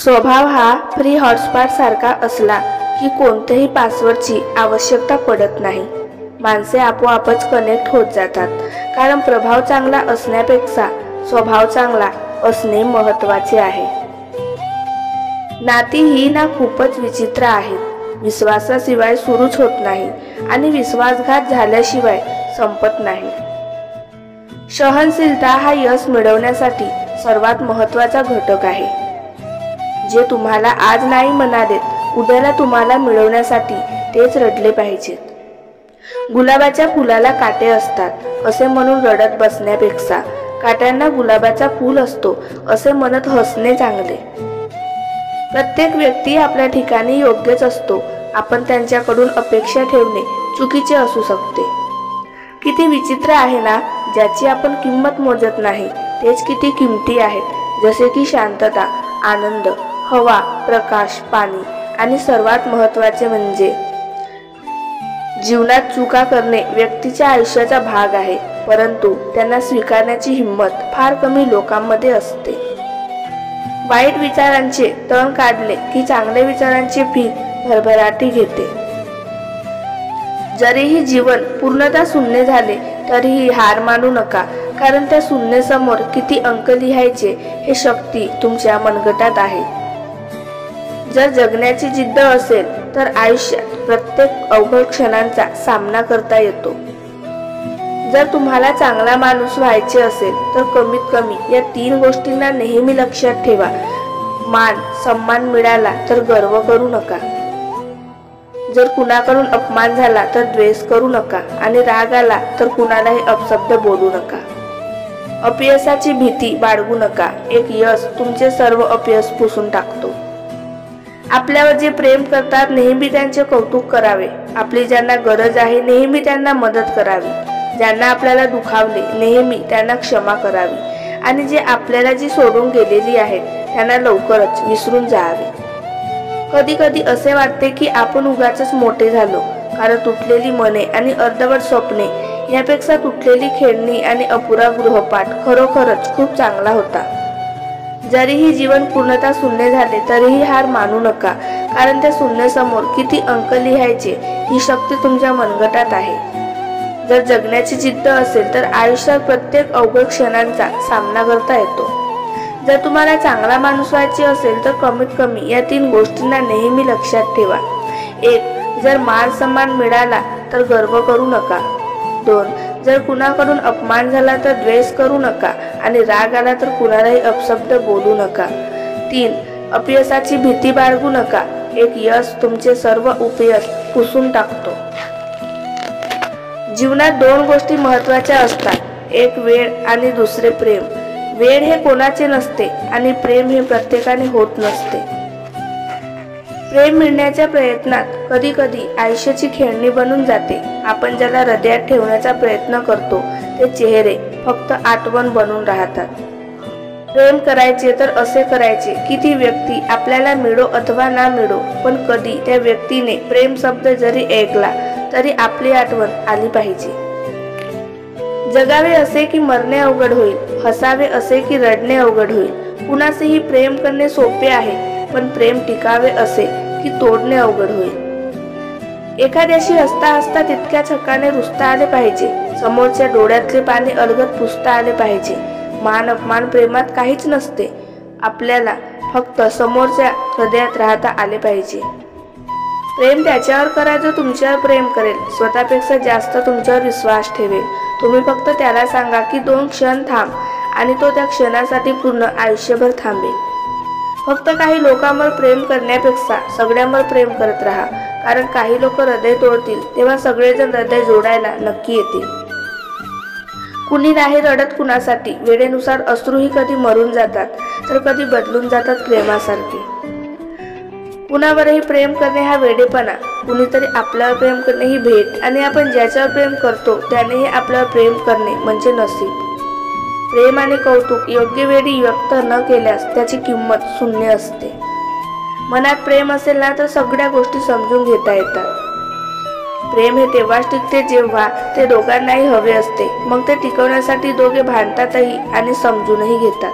स्वभाव हा free hotspot सारखा असला की कोणत्याही पासवर्डची आवश्यकता पडत नाही। माणसे आपोआपच कनेक्ट होत जातात, कारण प्रभाव चांगला असण्यापेक्षा स्वभाव चांगला असणे महत्त्वाचे आहे। नाती ही ना खूपच विचित्र आहेत। विश्वासाशिवाय सुरूच होत नाही आणि विश्वासघात झाल्याशिवाय संपत नाही। सहनशीलता हा यश मिळवण्यासाठी सर्वात महत्त्वाचा घटक आहे। जे तुम्हाला आज नाही म्हणालेत, उद्याला तुम्हाला मिळवण्यासाठी तेच रडले पाहिजेत। गुलाबाच्या फुलाला काटे असतात असे म्हणून रडत बसण्यापेक्षा काट्यांना गुलाबाचा फूल असतो असे म्हणत हसणे चांगले। प्रत्येक व्यक्ती आपल्या ठिकाणी योग्यच असतो। आपण त्यांच्याकडून अपेक्षा ठेवणे चुकीचे असू शकते। किती विचित्र आहे ना, ज्याची आपण किंमत मोजत नाही तेच किती किमती आहेत, जसे की शांतता, आनंद, हवा, प्रकाश, पाणी आणि सर्वात महत्त्वाचे म्हणजे जीवनात चुका करणे व्यक्तीच्या आयुष्याचा भाग आहे, परंतु त्यांना स्वीकारण्याची हिंमत फार कमी लोकांमध्ये असते। वाईट विचारांचे तण काढले की चांगल्या विचारांचे पीक भरभराटी घेते। जरीही जीवन पूर्णतः शून्य झाले तरीही हार मानू नका, कारण त्या शून्येसमोर किती अंक लिहायचे हे शक्ती तुमच्या मनगटात आहे। जर जगण्याची जिद्द असेल तर आयुष्यात प्रत्येक अवघड क्षणांचा सामना करता येतो। जर तुम्हाला चांगला माणूस व्हायचे असेल तर कमीत कमी या 3 गोष्टींना नेहमी लक्षात ठेवा। मान सन्मान मिळाला तर गर्व करू नका, जर कुणाकडून अपमान झाला तर द्वेष करू नका आणि राग आला तर कुणालाही अपशब्द बोलू नका। अपयशाची भीती बाळगू नका, एक यश तुमचे सर्व अपयश पुसून टाकतो। आपल्यावर जे प्रेम करतात नेहमी त्यांचे कौतुक करावे। आपली ज्यांना गरज आहे नेहमी त्यांना मदत करावी। ज्यांना आपल्याला दुखावले नेहमी त्यांना क्षमा करावी आणि जे आपल्याला जी सोडून गेलेली आहेत त्यांना लवकरच विसरून जावे। कधी कधी असे वाटते की आपण उगाचच मोठे झालो, कारण तुटलेली मने आणि अर्धवट स्वप्ने यापेक्षा तुटलेली खेळणी आणि अपुरा गृहपाठ खरोखरच खूप चांगला होता। जरीही जीवन पूर्णतः शून्य झाले तरीही हार मानू नका, कारण त्या शून्यसमोर किती अंक लिहायचे ही शक्ती तुमच्या मनगटात आहे। जर जगण्याची जिद्द असेल तर आयुष्यात प्रत्येक अवघड क्षणांचा सामना करता येतो। जर तुम्हाला चांगला माणूस व्हायचे असेल तर कमीत कमी या 3 गोष्टींना नेहमी लक्षात ठेवा। 1. जर मान सन्मान मिळाला तर गर्व करू नका। 2. जर कुणाकडून अपमान झाला तर द्वेष करू नका आणि राग आला तर कुणालाही अपशब्द बोलू नका। 3. अपयशाची भीती बाळगू नका, एक यश तुमचे सर्व अपयश पुसून टाकतो। जीवनात 2 गोष्टी महत्त्वाच्या असतात, एक वेळ आणि दुसरे प्रेम। वेळ हे कोणाचे नसते आणि प्रेम हे प्रत्येकाने होत नसते। प्रेम मिळण्याच्या प्रयत्नात कधी कधी आयुष्याची खेळणी बनून जाते। आपण ज्याला हृदयात ठेवण्याचा प्रयत्न करतो ते चेहरे फक्त आठवण बनून राहतात। प्रेम करायचे तर असे करायचे की ती व्यक्ती आपल्याला मिळो अथवा ना मिळो, पण कधी त्या व्यक्तीने प्रेम शब्द जरी ऐकला तरी आपली आठवण आली पाहिजे। जगावे असे की मरणे अवघड होईल, हसावे असे की रडणे अवघड होईल। कुणासेही प्रेम करणे सोपे आहे, पण प्रेम टिकावे असे की तोडणे अवघड होईल। एखाद्याशी हसता हसता तितक्याच हक्काने रुसता आले पाहिजे, समोरच्या डोळ्यातले पाणी अलगद पुसता आले पाहिजे। मान अपमान प्रेमात काहीच नसते, आपल्याला फक्त समोरच्या हृदयात राहता आले पाहिजे। प्रेम त्याच्यावर करा जो तुमच्यावर प्रेम करेल, स्वतःपेक्षा जास्त तुमच्यावर विश्वास ठेवेल। तुम्ही फक्त त्याला सांगा की 2 क्षण थांब आणि तो त्या क्षणासाठी पूर्ण आयुष्यभर थांबेल। फक्त काही लोकांवर प्रेम करण्यापेक्षा सगळ्यांवर प्रेम करत राहा, कारण काही लोक हृदय तोडतील तेव्हा सगळेजण हृदय जोडायला नक्की येतील। कुणी नाही रडत कुणासाठी, वेळेनुसार अश्रूही कधी मरून जातात तर कधी बदलून जातात प्रेमासारखे। कुणावरही प्रेम करणे हा वेडेपणा, कुणीतरी आपल्यावर प्रेम करणे ही भेट आणि आपण ज्याच्यावर प्रेम करतो त्यानेही आपल्यावर प्रेम करणे म्हणजे नशीब। प्रेम आणि कौतुक योग्य वेळी व्यक्त न केल्यास त्याची किंमत शून्य असते। मनात प्रेम असेल ना तर सगळ्या गोष्टी समजून घेता येतात। प्रेम हे तेव्हाच टिकते जेव्हा ते दोघांनाही हवे असते, मग ते टिकवण्यासाठी दोघे भांडतातही आणि समजूनही घेतात।